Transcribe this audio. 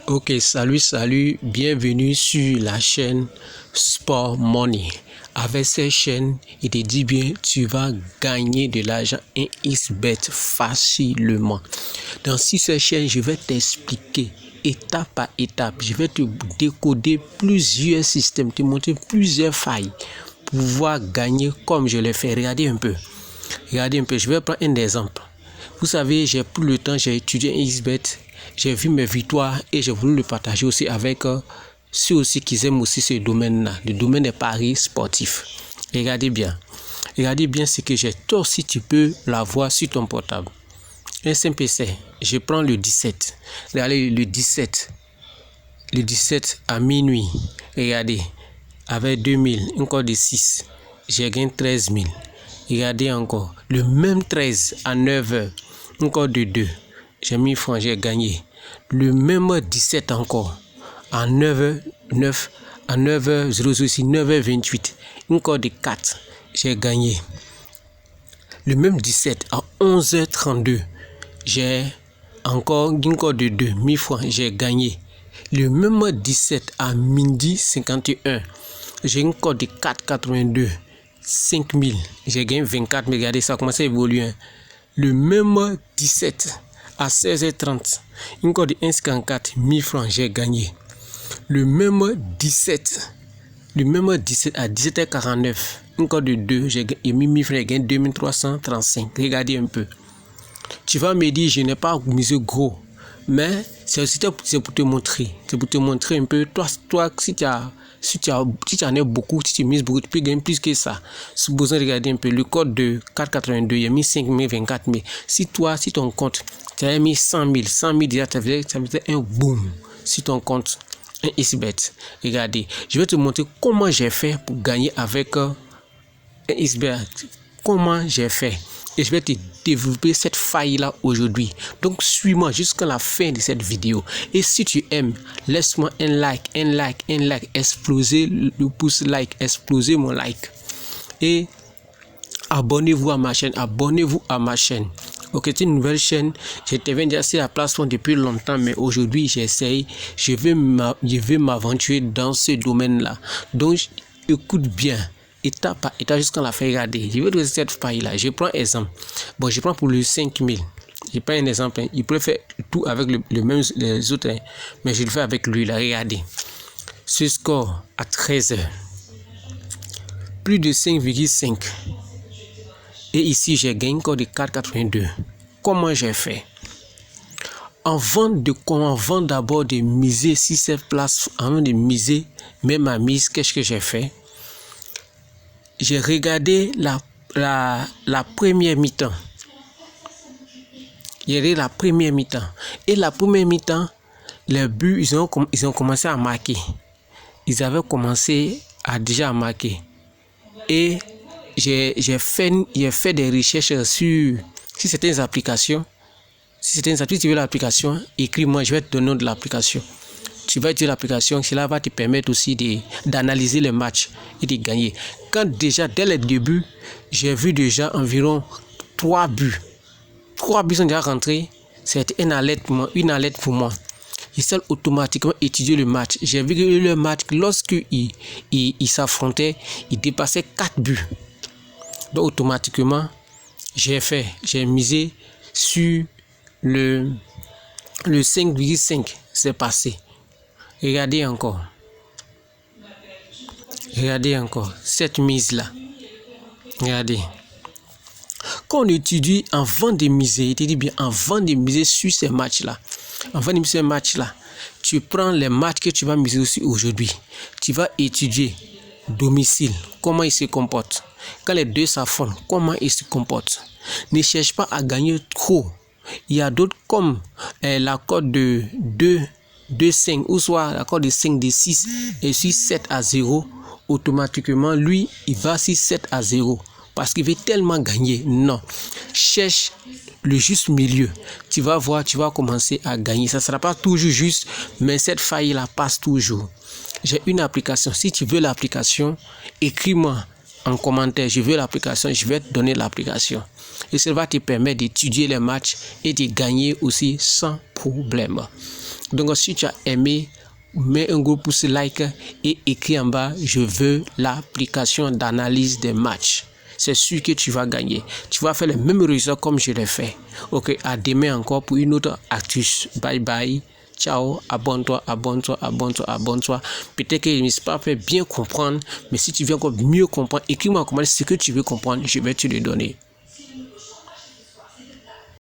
Ok, salut, bienvenue sur la chaîne Sport Money. Avec cette chaîne, il te dit bien, tu vas gagner de l'argent en XBet facilement. Dans cette chaîne, je vais t'expliquer étape par étape. Je vais te décoder plusieurs systèmes, te montrer plusieurs failles pour pouvoir gagner comme je l'ai fait. Regardez un peu, je vais prendre un exemple. Vous savez, j'ai pris le temps, j'ai étudié en XBet. J'ai vu mes victoires et j'ai voulu le partager aussi avec ceux aussi qui aiment aussi ce domaine-là, le domaine des paris sportifs. Regardez bien ce que j'ai. Toi aussi, tu peux l'avoir sur ton portable. Un simple essai. Je prends le 17. Regardez le 17. Le 17 à minuit. Regardez. Avec 2000, encore de 6. J'ai gagné 13 000. Regardez encore. Le même 13 à 9h. Encore de 2. J'ai mis francs, j'ai gagné. Le même 17 encore. À 9h, 00, 9h28. Encore de 4. J'ai gagné. Le même 17 à 11h32. J'ai encore de 2. 1000 francs, j'ai gagné. Le même 17 à midi 51. J'ai encore de 4,82. 5000. J'ai gagné 24 000. Regardez, ça a commencé à évoluer. Le même 17 à 16h30, encore de 1,54, 1000 francs, j'ai gagné. Le même 17 à 17h49, encore de 2, j'ai mis 1000 francs, j'ai gagné 2335. Regardez un peu. Tu vas me dire, je n'ai pas misé gros, mais c'est pour te montrer. C'est pour te montrer un peu. Toi, si tu en as beaucoup, si tu mises beaucoup, tu peux gagner plus que ça. Si vous regardez un peu le code de 4,82, il y a mis 5 000, 24 000. Si ton compte, tu as mis 100 000 déjà, ça veut dire un boom sur ton compte, un XBet. Regardez, je vais te montrer comment j'ai fait pour gagner avec un XBet. Comment j'ai fait. Et je vais te développer cette faille-là aujourd'hui. Donc, suis-moi jusqu'à la fin de cette vidéo. Et si tu aimes, laisse-moi un like. Explosez le pouce like. Explosez mon like. Et abonnez-vous à ma chaîne. Ok, c'est une nouvelle chaîne. J'interviens déjà sur la plateforme depuis longtemps, mais aujourd'hui, je vais m'aventurer dans ce domaine-là. Donc, écoute bien. Étape par étape jusqu'à la fin. Regardez, je vais trouver cette faille-là. Je prends exemple. Bon, je prends pour le 5000. Je prends un exemple. Il peut faire tout avec le même les autres, mais je le fais avec lui là. Regardez. Ce score à 13h. Plus de 5,5. Et ici, j'ai gagné encore de 4,82. Comment j'ai fait? Avant d'abord de miser sur cette place, avant de miser même ma mise, qu'est-ce que j'ai fait? J'ai regardé la première mi-temps. Et la première mi-temps, les buts, ils ont commencé à marquer. Ils avaient commencé à déjà marquer. Et j'ai fait des recherches sur certaines applications. Si tu veux l'application, écris-moi, je vais te donner le nom de l'application. Tu vas utiliser l'application, cela va te permettre aussi d'analyser les matchs et de gagner. Dès le début, j'ai vu déjà environ 3 buts. 3 buts sont déjà rentrés. C'était une alerte pour moi. Il s'est automatiquement étudié le match. J'ai vu que le match, lorsqu'il s'affrontait, il dépassait 4 buts. Donc automatiquement, j'ai misé sur le 5,5. C'est passé. Regardez encore cette mise-là. Regardez. Quand on étudie avant de miser, il te dit bien avant de miser sur ces matchs-là. Tu prends les matchs que tu vas miser aussi aujourd'hui. Tu vas étudier domicile, comment il se comporte. Quand les deux s'affrontent, comment ils se comportent. Ne cherche pas à gagner trop. Il y a d'autres comme la cote de 2,5 ou soit la cote de 5, de 6 et sur 7-0. Automatiquement, lui, il va sur 7-0 parce qu'il veut tellement gagner. Non, cherche le juste milieu. Tu vas voir, tu vas commencer à gagner. Ça ne sera pas toujours juste, mais cette faille-là passe toujours. J'ai une application. Si tu veux l'application, écris-moi en commentaire. Je veux l'application, je vais te donner l'application. Et ça va te permettre d'étudier les matchs et de gagner aussi sans problème. Donc, si tu as aimé, mets un gros pouce like et écris en bas, je veux l'application d'analyse des matchs. C'est sûr que tu vas gagner. Tu vas faire le même résultat comme je l'ai fait. Ok, à demain encore pour une autre astuce. Bye bye. Ciao, abonne-toi. Peut-être que je ne sais pas bien comprendre, mais si tu veux encore mieux comprendre, écris-moi en commentaire ce que tu veux comprendre, je vais te le donner.